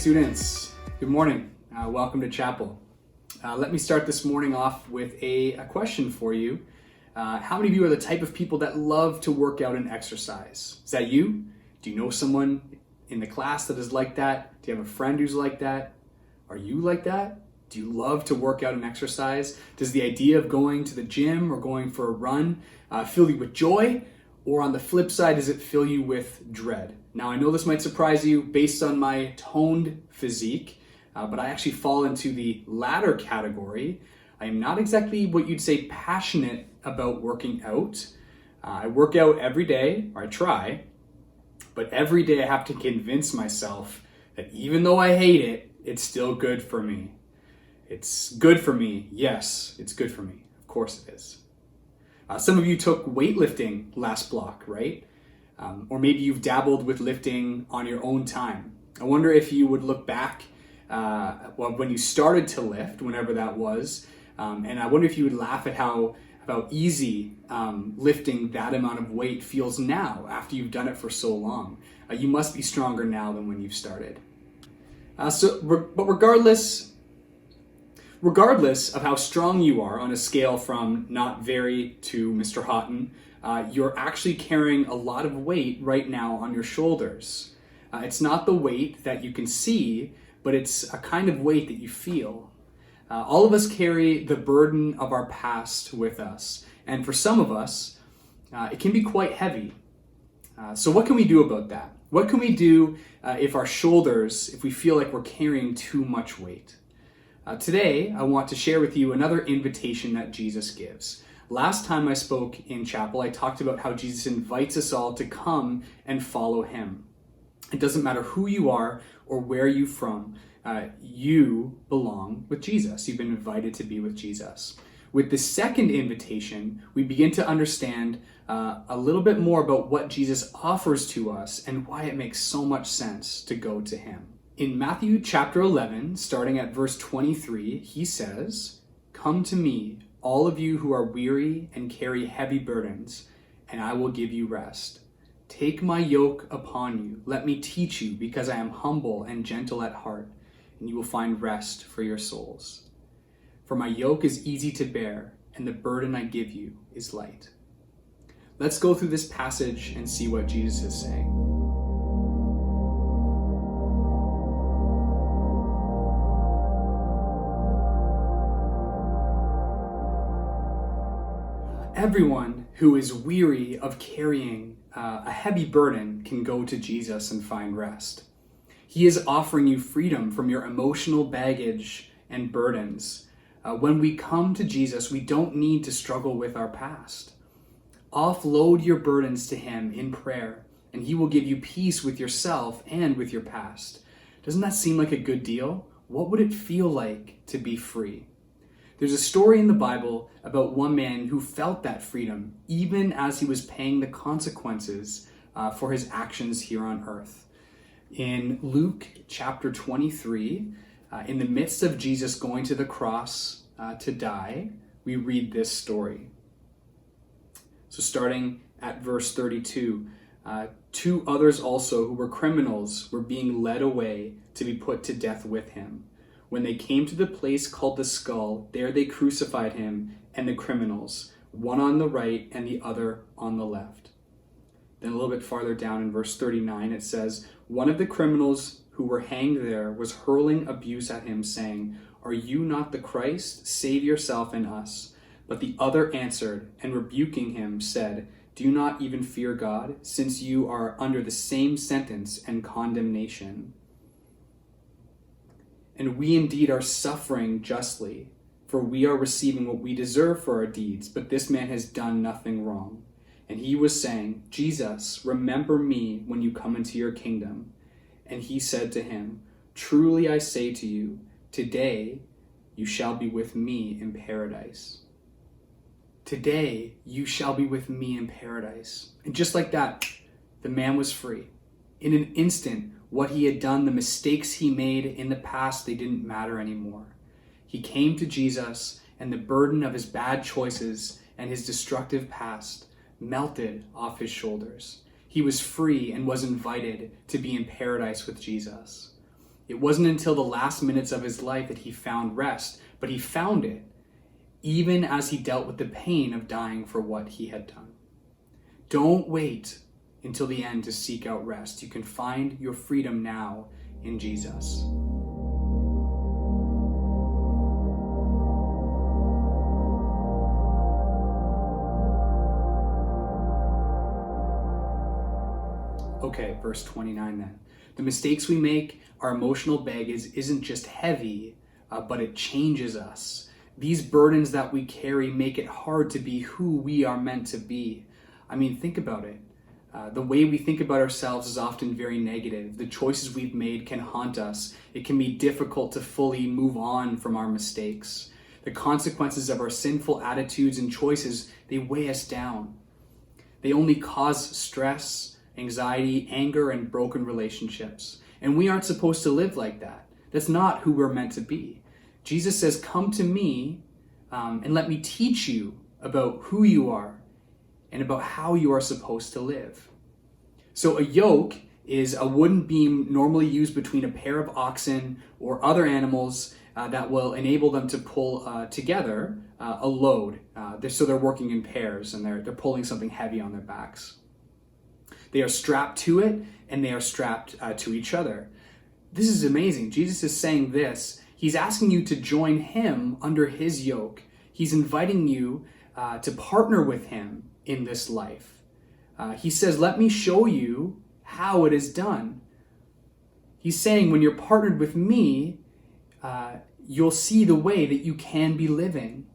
students. Good morning. Welcome to chapel. Let me start this morning off with a question for you. How many of you are the type of people that love to work out and exercise? Is that you? Do you know someone in the class that is like that? Do you have a friend who's like that? Are you like that? Do you love to work out and exercise? Does the idea of going to the gym or going for a run fill you with joy? Or on the flip side, does it fill you with dread? Now, I know this might surprise you based on my toned physique, but I actually fall into the latter category. I am not exactly what you'd say passionate about working out. I work out every day, or I try, but every day I have to convince myself that even though I hate it, it's still good for me. It's good for me. Yes, it's good for me. Of course it is. Some of you took weightlifting last block, right? Or maybe you've dabbled with lifting on your own time. I wonder if you would look back when you started to lift, whenever that was, and I wonder if you would laugh at how easy lifting that amount of weight feels now after you've done it for so long. You must be stronger now than when you've started. But regardless of how strong you are on a scale from not very to Mr. Houghton, you're actually carrying a lot of weight right now on your shoulders. It's not the weight that you can see, but it's a kind of weight that you feel. All of us carry the burden of our past with us, and for some of us, it can be quite heavy. So what can we do about that? What can we do if we feel like we're carrying too much weight? Today, I want to share with you another invitation that Jesus gives. Last time I spoke in chapel, I talked about how Jesus invites us all to come and follow him. It doesn't matter who you are or where you're from, you belong with Jesus. You've been invited to be with Jesus. With the second invitation, we begin to understand a little bit more about what Jesus offers to us and why it makes so much sense to go to him. In Matthew chapter 11, starting at verse 23, he says, "Come to me, all of you who are weary and carry heavy burdens, and I will give you rest. Take my yoke upon you. Let me teach you, because I am humble and gentle at heart, and you will find rest for your souls. For my yoke is easy to bear, and the burden I give you is light." Let's go through this passage and see what Jesus is saying. Everyone who is weary of carrying a heavy burden can go to Jesus and find rest. He is offering you freedom from your emotional baggage and burdens. When we come to Jesus, we don't need to struggle with our past. Offload your burdens to him in prayer, and he will give you peace with yourself and with your past. Doesn't that seem like a good deal? What would it feel like to be free? There's a story in the Bible about one man who felt that freedom even as he was paying the consequences for his actions here on earth. In Luke chapter 23, in the midst of Jesus going to the cross to die, we read this story. So starting at verse 32, two others also who were criminals were being led away to be put to death with him. When they came to the place called the Skull, there they crucified him and the criminals, one on the right and the other on the left. Then a little bit farther down in verse 39, it says, "One of the criminals who were hanged there was hurling abuse at him, saying, 'Are you not the Christ? Save yourself and us.' But the other answered, and rebuking him, said, 'Do you not even fear God, since you are under the same sentence and condemnation? And we indeed are suffering justly, for we are receiving what we deserve for our deeds, but this man has done nothing wrong.' And he was saying, 'Jesus, remember me when you come into your kingdom.' And he said to him, 'Truly I say to you, today you shall be with me in paradise.'" Today you shall be with me in paradise. And just like that, the man was free. In an instant, what he had done, the mistakes he made in the past, they didn't matter anymore. He came to Jesus, and the burden of his bad choices and his destructive past melted off his shoulders. He was free and was invited to be in paradise with Jesus. It wasn't until the last minutes of his life that he found rest, but he found it even as he dealt with the pain of dying for what he had done. Don't wait until the end to seek out rest. You can find your freedom now in Jesus. Okay, verse 29 then. The mistakes we make, our emotional baggage isn't just heavy, but it changes us. These burdens that we carry make it hard to be who we are meant to be. I mean, think about it. The way we think about ourselves is often very negative. The choices we've made can haunt us. It can be difficult to fully move on from our mistakes. The consequences of our sinful attitudes and choices, they weigh us down. They only cause stress, anxiety, anger, and broken relationships. And we aren't supposed to live like that. That's not who we're meant to be. Jesus says, come to me and let me teach you about who you are and about how you are supposed to live. So a yoke is a wooden beam normally used between a pair of oxen or other animals that will enable them to pull together a load. So they're working in pairs and they're pulling something heavy on their backs. They are strapped to it and they are strapped to each other. This is amazing. Jesus is saying this. He's asking you to join him under his yoke. He's inviting you to partner with him in this life. He says, let me show you how it is done. He's saying when you're partnered with me, you'll see the way that you can be living.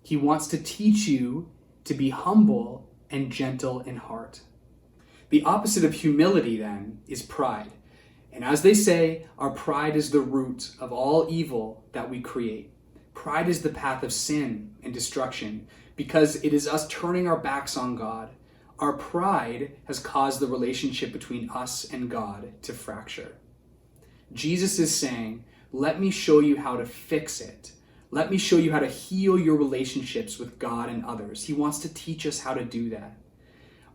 He wants to teach you to be humble and gentle in heart. The opposite of humility then is pride. And as they say, our pride is the root of all evil that we create. Pride is the path of sin and destruction because it is us turning our backs on God. Our pride has caused the relationship between us and God to fracture. Jesus is saying, let me show you how to fix it. Let me show you how to heal your relationships with God and others. He wants to teach us how to do that.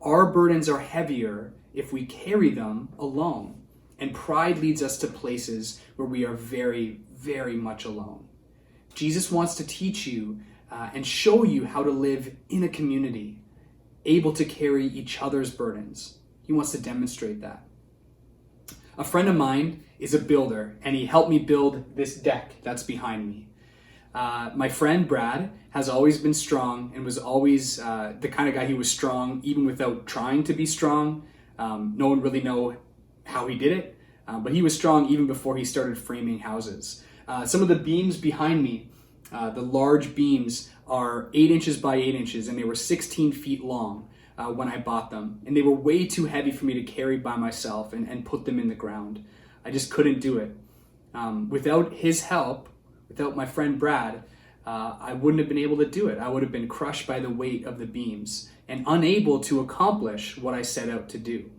Our burdens are heavier if we carry them alone. And pride leads us to places where we are very, very much alone. Jesus wants to teach you and show you how to live in a community, able to carry each other's burdens. He wants to demonstrate that. A friend of mine is a builder, and he helped me build this deck that's behind me. My friend Brad has always been strong and was always the kind of guy who was strong even without trying to be strong. No one really know how he did it, but he was strong even before he started framing houses. Some of the beams behind me, the large beams, are 8 inches by 8 inches, and they were 16 feet long when I bought them. And they were way too heavy for me to carry by myself and put them in the ground. I just couldn't do it. Without his help, without my friend Brad, I wouldn't have been able to do it. I would have been crushed by the weight of the beams and unable to accomplish what I set out to do.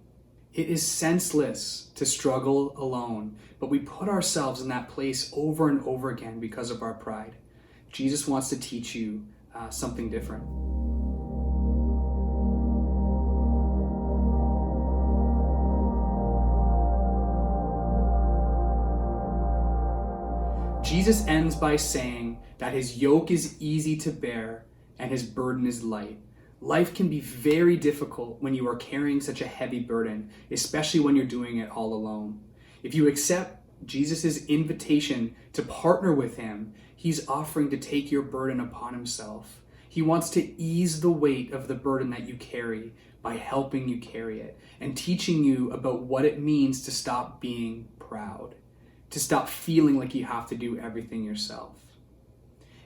It is senseless to struggle alone, but we put ourselves in that place over and over again because of our pride. Jesus wants to teach you something different. Jesus ends by saying that his yoke is easy to bear and his burden is light. Life can be very difficult when you are carrying such a heavy burden, especially when you're doing it all alone. If you accept Jesus' invitation to partner with him, he's offering to take your burden upon himself. He wants to ease the weight of the burden that you carry by helping you carry it and teaching you about what it means to stop being proud, to stop feeling like you have to do everything yourself.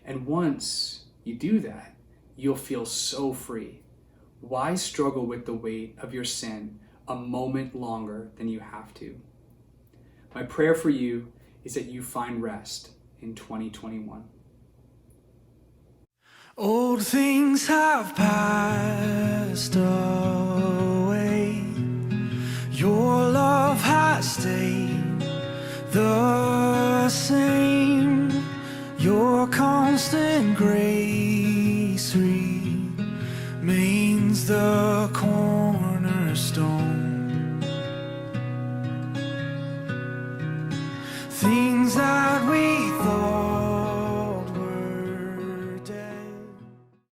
And once you do that, you'll feel so free. Why struggle with the weight of your sin a moment longer than you have to? My prayer for you is that you find rest in 2021. Old things have passed away. Your love has stayed the same. Your constant grace remains the cornerstone. things I